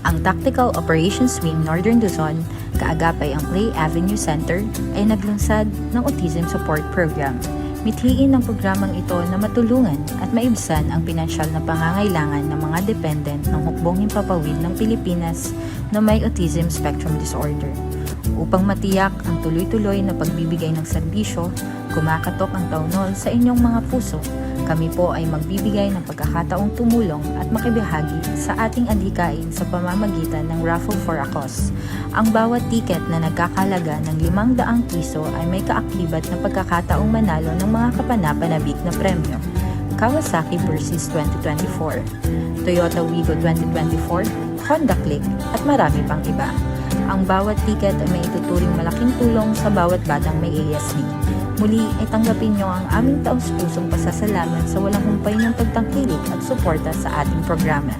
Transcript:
Ang Tactical Operations Wing Northern Luzon, kaagapay ang Play Avenue Center, ay naglunsad ng Autism Support Program. Mithiin ng programang ito na matulungan at maibsan ang pinansyal na pangangailangan ng mga dependent ng hukbong himpapawid ng Pilipinas na may autism spectrum disorder. Upang matiyak ang tuloy-tuloy na pagbibigay ng serbisyo, kumakatok ang taunol sa inyong mga puso. Kami po ay magbibigay ng pagkakataong tumulong at makibahagi sa ating adhikain sa pamamagitan ng Raffle for a Cause. Ang bawat tiket na nagkakalaga ng 500 piso ay may kaakibat na pagkakataong manalo ng mga kapanapanabik na premyo. Kawasaki Versys 2024, Toyota Wigo 2024, Honda Click at marami pang iba. Ang bawat tiket ay may ituturing malaking tulong sa bawat batang may ASD. Muli ay tanggapin nyo ang aming taus-pusong pasasalamat sa walang humpay ng pagtangkilik at suporta sa ating programa.